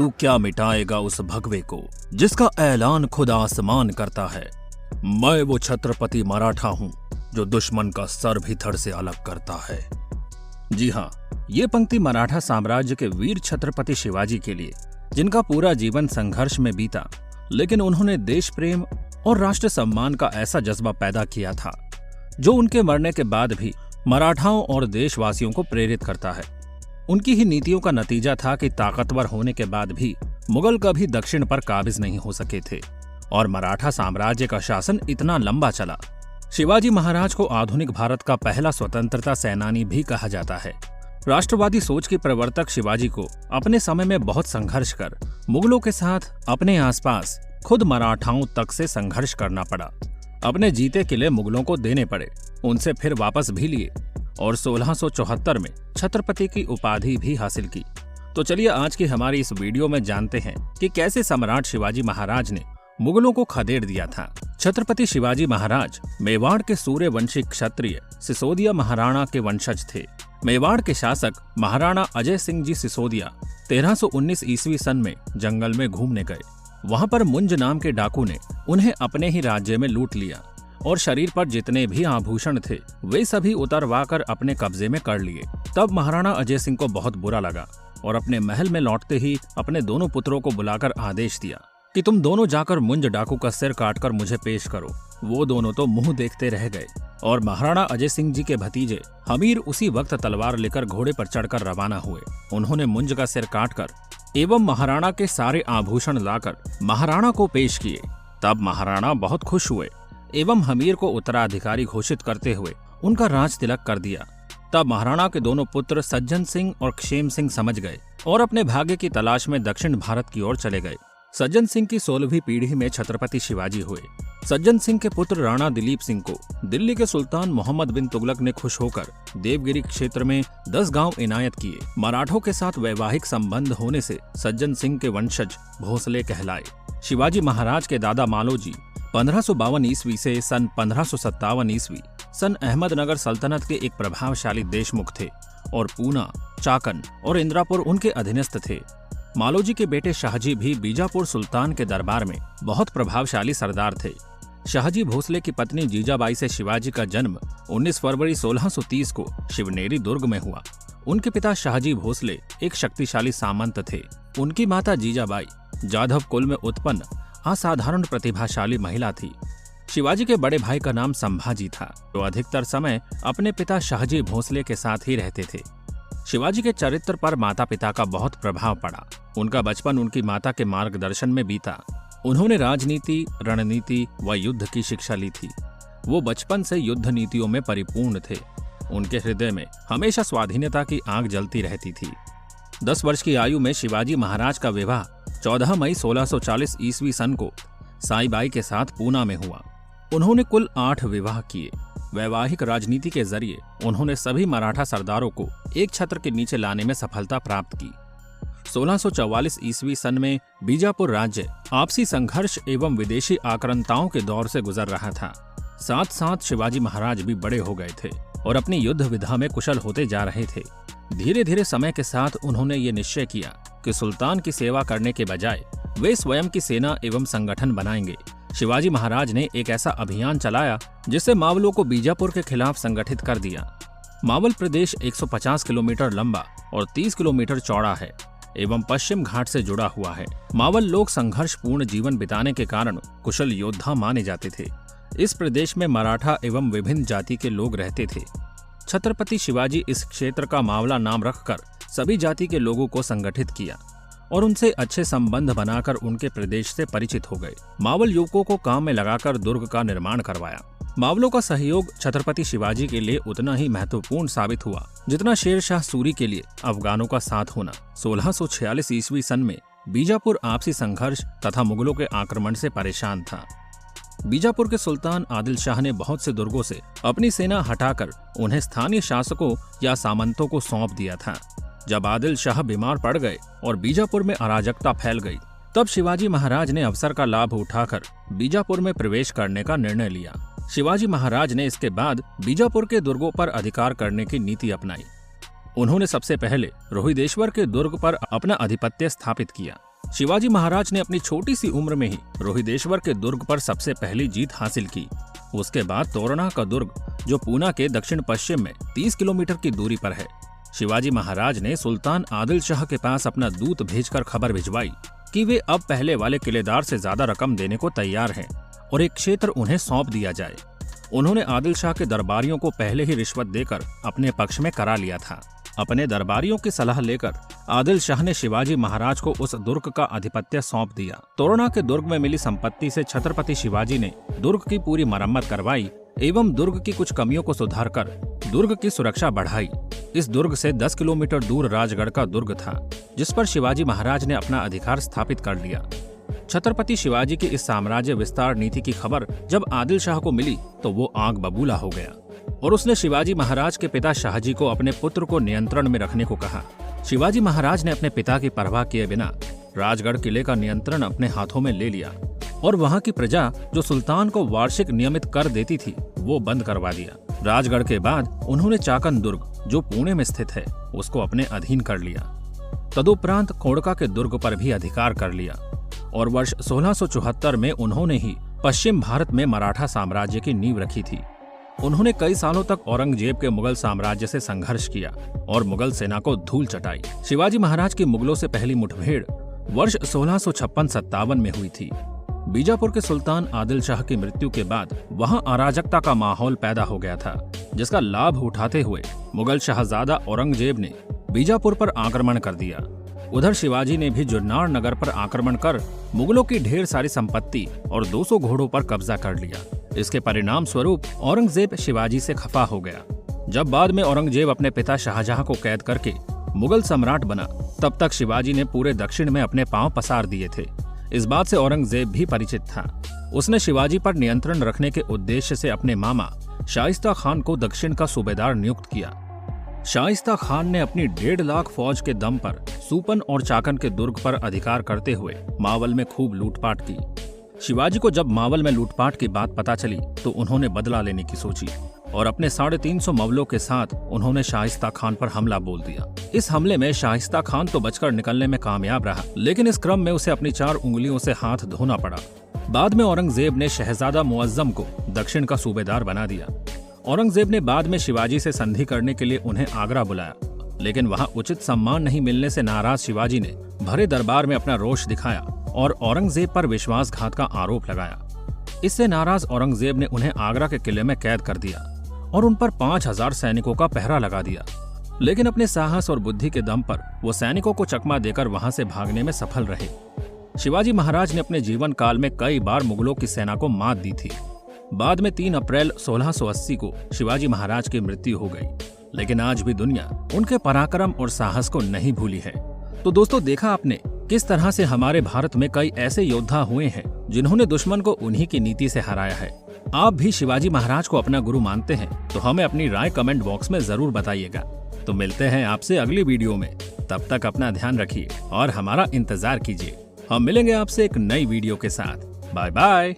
तू क्या मिटाएगा उस भगवे को जिसका ऐलान खुद आसमान करता है। मैं वो छत्रपति मराठा हूं जो दुश्मन का सर भी धड़ से अलग करता है। जी हाँ, ये पंक्ति मराठा साम्राज्य के वीर छत्रपति शिवाजी के लिए, जिनका पूरा जीवन संघर्ष में बीता, लेकिन उन्होंने देश प्रेम और राष्ट्र सम्मान का ऐसा जज्बा पैदा किया था जो उनके मरने के बाद भी मराठाओं और देशवासियों को प्रेरित करता है। उनकी ही नीतियों का नतीजा था कि ताकतवर होने के बाद भी मुगल कभी दक्षिण पर काबिज नहीं हो सके थे और मराठा साम्राज्य का शासन इतना लंबा चला। शिवाजी महाराज को आधुनिक भारत का पहला स्वतंत्रता सेनानी भी कहा जाता है। राष्ट्रवादी सोच के प्रवर्तक शिवाजी को अपने समय में बहुत संघर्ष कर मुगलों के साथ अपने आसपास खुद मराठाओं तक से संघर्ष करना पड़ा। अपने जीते किले मुगलों को देने पड़े, उनसे फिर वापस भी लिए और 1674 में छत्रपति की उपाधि भी हासिल की। तो चलिए आज की हमारी इस वीडियो में जानते हैं कि कैसे सम्राट शिवाजी महाराज ने मुगलों को खदेड़ दिया था। छत्रपति शिवाजी महाराज मेवाड़ के सूर्यवंशी क्षत्रिय सिसोदिया महाराणा के वंशज थे। मेवाड़ के शासक महाराणा अजय सिंह जी सिसोदिया 1319 ईस्वी सन में जंगल में घूमने गए। वहां पर मुंज नाम के डाकू ने उन्हें अपने ही राज्य में लूट लिया और शरीर पर जितने भी आभूषण थे वे सभी उतरवा कर अपने कब्जे में कर लिए। तब महाराणा अजय सिंह को बहुत बुरा लगा और अपने महल में लौटते ही अपने दोनों पुत्रों को बुलाकर आदेश दिया कि तुम दोनों जाकर मुंज डाकू का सिर काटकर मुझे पेश करो। वो दोनों तो मुंह देखते रह गए और महाराणा अजय सिंह जी के भतीजे हमीर उसी वक्त तलवार लेकर घोड़े पर चढ़कर रवाना हुए। उन्होंने मुंज का सिर काटकर एवं महाराणा के सारे आभूषण लाकर महाराणा को पेश किए। तब महाराणा बहुत खुश हुए एवं हमीर को उत्तराधिकारी घोषित करते हुए उनका राज तिलक कर दिया। तब महाराणा के दोनों पुत्र सज्जन सिंह और क्षेम सिंह समझ गए और अपने भाग्य की तलाश में दक्षिण भारत की ओर चले गए। सज्जन सिंह की 16वीं पीढ़ी में छत्रपति शिवाजी हुए। सज्जन सिंह के पुत्र राणा दिलीप सिंह को दिल्ली के सुल्तान मोहम्मद बिन तुगलक ने खुश होकर देवगिरी क्षेत्र में 10 गांव इनायत किए। मराठों के साथ वैवाहिक संबंध होने से सज्जन सिंह के वंशज भोसले कहलाए। शिवाजी महाराज के दादा मालोजी 1552 ईस्वी से सन 1557 ईस्वी सन अहमदनगर सल्तनत के एक प्रभावशाली देशमुख थे और पूना, चाकन और इंद्रापुर उनके अधीनस्थ थे। मालोजी के बेटे शाहजी भी बीजापुर सुल्तान के दरबार में बहुत प्रभावशाली सरदार थे। शाहजी भोसले की पत्नी जीजाबाई से शिवाजी का जन्म 19 फरवरी 1630 को शिवनेरी दुर्ग में हुआ। उनके पिता शाहजी भोसले एक शक्तिशाली सामंत थे। उनकी माता जीजाबाई जाधव कुल में उत्पन्न असाधारण प्रतिभाशाली महिला थी। शिवाजी के बड़े भाई का नाम संभाजी था, जो अधिकतर समय अपने पिता शाहजी भोसले के साथ ही रहते थे। शिवाजी के चरित्र पर माता पिता का बहुत प्रभाव पड़ा। उनका बचपन उनकी माता के मार्गदर्शन में बीता। उन्होंने राजनीति, रणनीति व युद्ध की शिक्षा ली थी। वो बचपन से युद्ध नीतियों में परिपूर्ण थे। उनके हृदय में हमेशा स्वाधीनता की आग जलती रहती थी। 10 वर्ष की आयु में शिवाजी महाराज का विवाह 14 मई 1640 ईस्वी सन को साईबाई के साथ पूना में हुआ। उन्होंने कुल 8 विवाह किए। वैवाहिक राजनीति के जरिए उन्होंने सभी मराठा सरदारों को एक छत्र के नीचे लाने में सफलता प्राप्त की। 1644 ईस्वी सन में बीजापुर राज्य आपसी संघर्ष एवं विदेशी आक्रांताओं के दौर से गुजर रहा था। साथ साथ शिवाजी महाराज भी बड़े हो गए थे और अपनी युद्ध विधा में कुशल होते जा रहे थे। धीरे धीरे समय के साथ उन्होंने ये निश्चय किया कि सुल्तान की सेवा करने के बजाय वे स्वयं की सेना एवं संगठन बनाएंगे। शिवाजी महाराज ने एक ऐसा अभियान चलाया जिससे मावलों को बीजापुर के खिलाफ संगठित कर दिया। मावल प्रदेश 150 किलोमीटर लंबा और 30 किलोमीटर चौड़ा है एवं पश्चिम घाट से जुड़ा हुआ है। मावल लोग संघर्षपूर्ण जीवन बिताने के कारण कुशल योद्धा माने जाते थे। इस प्रदेश में मराठा एवं विभिन्न जाति के लोग रहते थे। छत्रपति शिवाजी इस क्षेत्र का मावला नाम रखकर सभी जाति के लोगों को संगठित किया और उनसे अच्छे संबंध बनाकर उनके प्रदेश से परिचित हो गए। मावल युवकों को काम में लगाकर दुर्ग का निर्माण करवाया। मावलों का सहयोग छत्रपति शिवाजी के लिए उतना ही महत्वपूर्ण साबित हुआ जितना शेर शाह सूरी के लिए अफगानों का साथ होना। 1646 ईस्वी सन में बीजापुर आपसी संघर्ष तथा मुगलों के आक्रमण से परेशान था। बीजापुर के सुल्तान आदिल शाह ने बहुत से दुर्गों से अपनी सेना हटाकर उन्हें स्थानीय शासकों या सामंतों को सौंप दिया था। जब आदिल शाह बीमार पड़ गए और बीजापुर में अराजकता फैल गई, तब शिवाजी महाराज ने अवसर का लाभ उठाकर बीजापुर में प्रवेश करने का निर्णय लिया। शिवाजी महाराज ने इसके बाद बीजापुर के दुर्गों पर अधिकार करने की नीति अपनाई। उन्होंने सबसे पहले रोहिदेश्वर के दुर्ग पर अपना आधिपत्य स्थापित किया। शिवाजी महाराज ने अपनी छोटी सी उम्र में ही रोहिदेश्वर के दुर्ग पर सबसे पहली जीत हासिल की। उसके बाद तोरणा का दुर्ग, जो पूना के दक्षिण पश्चिम में 30 किलोमीटर की दूरी पर है, शिवाजी महाराज ने सुल्तान आदिल शाह के पास अपना दूत भेजकर खबर भिजवाई कि वे अब पहले वाले किलेदार से ज्यादा रकम देने को तैयार हैं और एक क्षेत्र उन्हें सौंप दिया जाए। उन्होंने आदिल शाह के दरबारियों को पहले ही रिश्वत देकर अपने पक्ष में करा लिया था। अपने दरबारियों की सलाह लेकर आदिल शाह ने शिवाजी महाराज को उस दुर्ग का आधिपत्य सौंप दिया। तोरणा के दुर्ग में मिली संपत्ति से छत्रपति शिवाजी ने दुर्ग की पूरी मरम्मत करवाई एवं दुर्ग की कुछ कमियों को सुधारकर दुर्ग की सुरक्षा बढ़ाई। इस दुर्ग से 10 किलोमीटर दूर राजगढ़ का दुर्ग था, जिस पर शिवाजी महाराज ने अपना अधिकार स्थापित कर लिया। छत्रपति शिवाजी की इस साम्राज्य विस्तार नीति की खबर जब आदिल शाह को मिली तो वो आग बबूला हो गया और उसने शिवाजी महाराज के पिता शाहजी को अपने पुत्र को नियंत्रण में रखने को कहा। शिवाजी महाराज ने अपने पिता की परवाह किए बिना राजगढ़ किले का नियंत्रण अपने हाथों में ले लिया और वहां की प्रजा जो सुल्तान को वार्षिक नियमित कर देती थी, वो बंद करवा दिया। राजगढ़ के बाद उन्होंने चाकन दुर्ग, जो पुणे में स्थित है, उसको अपने अधीन कर लिया। तदुपरांत खोड़का के दुर्ग पर भी अधिकार कर लिया और वर्ष 1674 में उन्होंने ही पश्चिम भारत में मराठा साम्राज्य की नींव रखी थी। उन्होंने कई सालों तक औरंगजेब के मुगल साम्राज्य से संघर्ष किया और मुगल सेना को धूल चटाई। शिवाजी महाराज की मुगलों से पहली मुठभेड़ वर्ष 1656-57 में हुई थी। बीजापुर के सुल्तान आदिल शाह की मृत्यु के बाद वहां अराजकता का माहौल पैदा हो गया था, जिसका लाभ उठाते हुए मुगल शहजादा औरंगजेब ने बीजापुर पर आक्रमण कर दिया। उधर शिवाजी ने भी जुन्नार नगर पर आक्रमण कर मुगलों की ढेर सारी संपत्ति और 200 घोड़ों पर कब्जा कर लिया। इसके परिणाम स्वरूप औरंगजेब शिवाजी से खफा हो गया। जब बाद में औरंगजेब अपने पिता शाहजहां को कैद करके मुगल सम्राट बना, तब तक शिवाजी ने पूरे दक्षिण में अपने पांव पसार दिए थे। इस बात से औरंगजेब भी परिचित था। उसने शिवाजी पर नियंत्रण रखने के उद्देश्य से अपने मामा शाइस्ता खान को दक्षिण का सूबेदार नियुक्त किया। शाइस्ता खान ने अपनी 1.5 लाख फौज के दम पर सूपन और चाकन के दुर्ग पर अधिकार करते हुए मावल में खूब लूटपाट की। शिवाजी को जब मावल में लूटपाट की बात पता चली तो उन्होंने बदला लेने की सोची और अपने 350 मवलों के साथ उन्होंने शाइस्ता खान पर हमला बोल दिया। इस हमले में शाइस्ता खान तो बचकर निकलने में कामयाब रहा, लेकिन इस क्रम में उसे अपनी 4 उंगलियों से हाथ धोना पड़ा। बाद में औरंगजेब ने शहजादा मुअज्जम को दक्षिण का सूबेदार बना दिया। औरंगजेब ने बाद में शिवाजी से संधि करने के लिए उन्हें आगरा बुलाया, लेकिन वहां उचित सम्मान नहीं मिलने से नाराज शिवाजी ने भरे दरबार में अपना रोष दिखाया और औरंगजेब पर विश्वासघात का आरोप लगाया। इससे नाराज औरंगजेब ने उन्हें आगरा के किले में कैद कर दिया और उन पर 5000 सैनिकों का पहरा लगा दिया। लेकिन अपने साहस और बुद्धि के दम पर वो सैनिकों को चकमा देकर वहां से भागने में सफल रहे। शिवाजी महाराज ने अपने जीवन काल में कई बार मुगलों की सेना को मात दी थी। बाद में 3 अप्रैल 1680 को शिवाजी महाराज की मृत्यु हो गई, लेकिन आज भी दुनिया उनके पराक्रम और साहस को नहीं भूली है। तो दोस्तों, देखा आपने किस तरह से हमारे भारत में कई ऐसे योद्धा हुए हैं जिन्होंने दुश्मन को उन्हीं की नीति से हराया है। आप भी शिवाजी महाराज को अपना गुरु मानते हैं तो हमें अपनी राय कमेंट बॉक्स में जरूर बताइएगा। तो मिलते हैं आपसे अगली वीडियो में। तब तक अपना ध्यान रखिए और हमारा इंतजार कीजिए। हम मिलेंगे आपसे एक नई वीडियो के साथ। Bye bye.